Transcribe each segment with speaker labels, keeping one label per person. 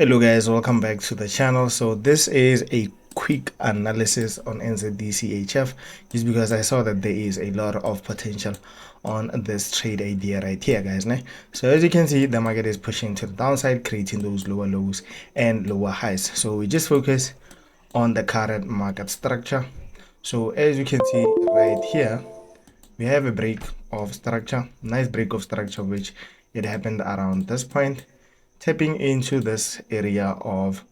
Speaker 1: Hello guys, welcome back to the channel. So this is a quick analysis on NZD-CHF just because I saw that there is a lot of potential on this trade idea right here, guys. So as you can see, the market is pushing to the downside, creating those lower lows and lower highs. So we just focus on the current market structure. So as you can see right here, we have a break of structure, nice break of structure, which it happened around this point, tapping into this area of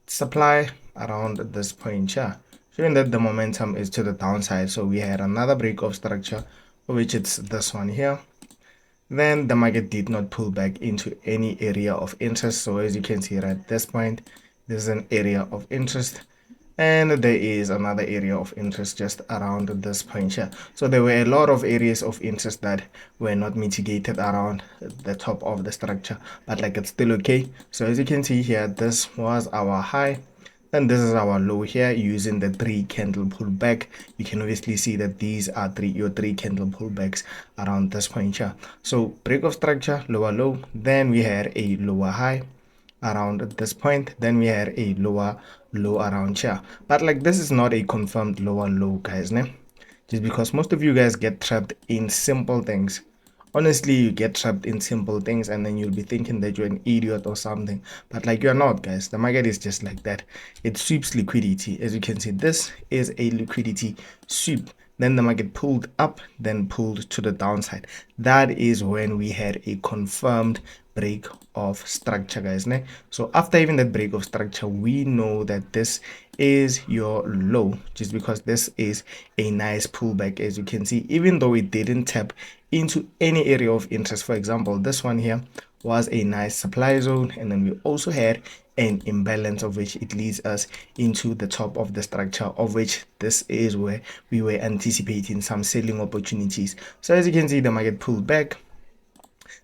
Speaker 1: supply around this point here, showing that the momentum is to the downside. So we had another break of structure, which it's this one here. Then the market did not pull back into any area of interest. So as you can see right at this point, there's an area of interest, and there is another area of interest just around this point here. So there were a lot of areas of interest that were not mitigated around the top of the structure, but like it's still okay. So as you can see here, this was our high, and this is our low here using the 3 candle pullback. You can obviously see that these are your three candle pullbacks around this point here. So break of structure, lower low, then we had a lower high around this point, then we had a lower low around here. But like this is not a confirmed lower low, guys, just because most of you guys get trapped in simple things. Honestly, you get trapped in simple things and then you'll be thinking that you're an idiot or something, but like you're not, guys. The market is just like that. It sweeps liquidity. As you can see, this is a liquidity sweep. Then the market pulled up, then pulled to the downside. That is when we had a confirmed break of structure, guys. So after even that break of structure, we know that this is your low, just because this is a nice pullback. As you can see, even though it didn't tap into any area of interest, for example, this one here was a nice supply zone, and then we also had an imbalance, of which it leads us into the top of the structure, of which this is where we were anticipating some selling opportunities. So as you can see, the market pulled back,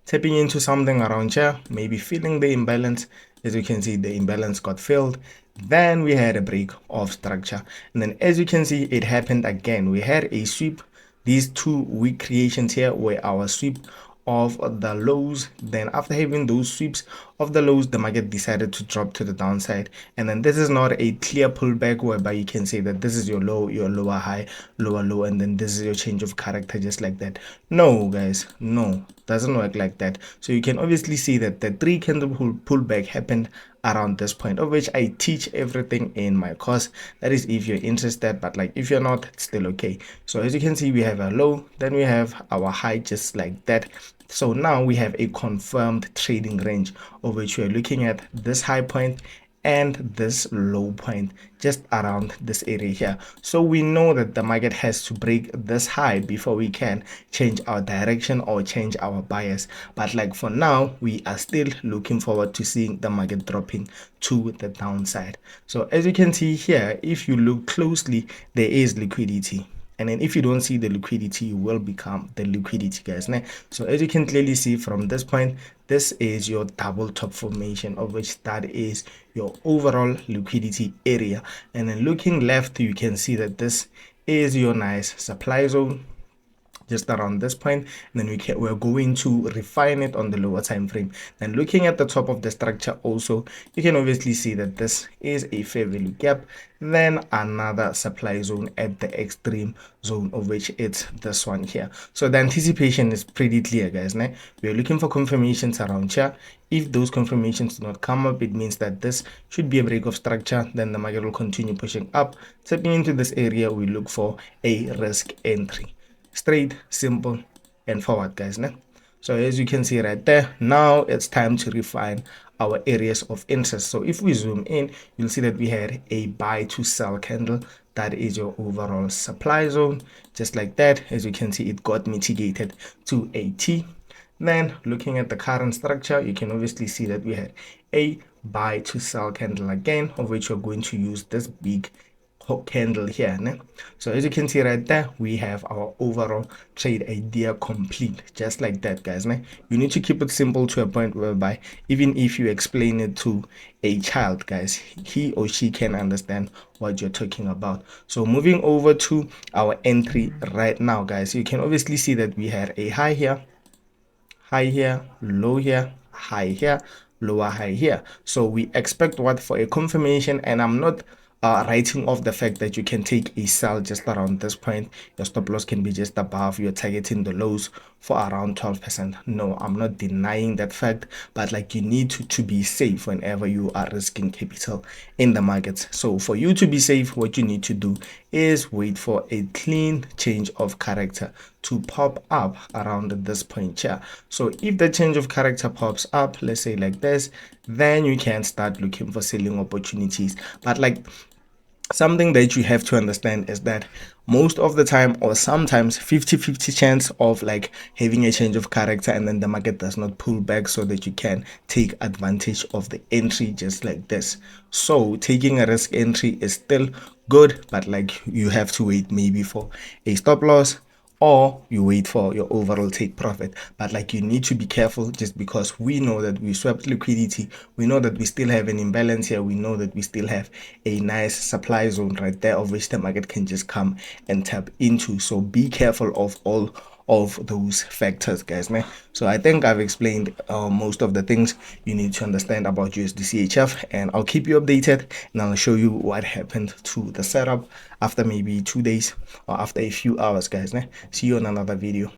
Speaker 1: tapping into something around here, maybe feeling the imbalance. As you can see, the imbalance got filled. Then we had a break of structure, and then as you can see, it happened again. We had a sweep. These two weak creations here were our sweep of the lows. Then after having those sweeps of the lows, the market decided to drop to the downside, and then this is not a clear pullback whereby you can say that this is your low, your lower high, lower low, and then this is your change of character just like that. No, guys, no, doesn't work like that. So you can obviously see that the 3 candle pullback happened around this point, of which I teach everything in my course. That is if you're interested, but like if you're not, it's still okay. So as you can see, we have a low, then we have our high just like that. So now we have a confirmed trading range, of which we're looking at this high point and this low point just around this area here. So we know that the market has to break this high before we can change our direction or change our bias. But like for now, we are still looking forward to seeing the market dropping to the downside. So as you can see here, if you look closely, there is liquidity. And then if you don't see the liquidity, you will become the liquidity, guys. So as you can clearly see from this point, this is your double top formation, of which that is your overall liquidity area. And then looking left, you can see that this is your nice supply zone just around this point, and then we're going to refine it on the lower time frame. And looking at the top of the structure also, you can obviously see that this is a fair value gap, then another supply zone at the extreme zone, of which it's this one here. So the anticipation is pretty clear, guys. We're looking for confirmations around here. If those confirmations do not come up, it means that this should be a break of structure. Then the market will continue pushing up. Stepping into this area, we look for a risk entry. Straight, simple, and forward, guys. So as you can see right there, now it's time to refine our areas of interest. So if we zoom in, you'll see that we had a buy to sell candle. That is your overall supply zone. Just like that, as you can see, it got mitigated to a T. Then looking at the current structure, you can obviously see that we had a buy to sell candle again, of which we're going to use this big candle here. So as you can see right there, we have our overall trade idea complete, just like that, guys. You need to keep it simple to a point whereby even if you explain it to a child, guys, he or she can understand what you're talking about. So moving over to our entry right now, guys, you can obviously see that we had a high here, low here, high here, lower high here. So we expect what for a confirmation, and I'm not writing off the fact that you can take a sell just around this point. Your stop loss can be just above. You're targeting the lows for around 12%. No, I'm not denying that fact, but like you need to be safe whenever you are risking capital in the markets. So for you to be safe, what you need to do is wait for a clean change of character to pop up around this point here. So if the change of character pops up, let's say like this, then you can start looking for selling opportunities. But like, something that you have to understand is that most of the time, or sometimes 50-50 chance of like having a change of character and then the market does not pull back so that you can take advantage of the entry just like this. So taking a risk entry is still good, but like you have to wait maybe for a stop loss, or you wait for your overall take profit. But like you need to be careful, just because we know that we swept liquidity, we know that we still have an imbalance here, we know that we still have a nice supply zone right there of which the market can just come and tap into. So be careful of all of those factors, guys, man. So I think I've explained most of the things you need to understand about USD and I'll keep you updated, and I'll show you what happened to the setup after maybe 2 days or after a few hours, guys, man. See you on another video.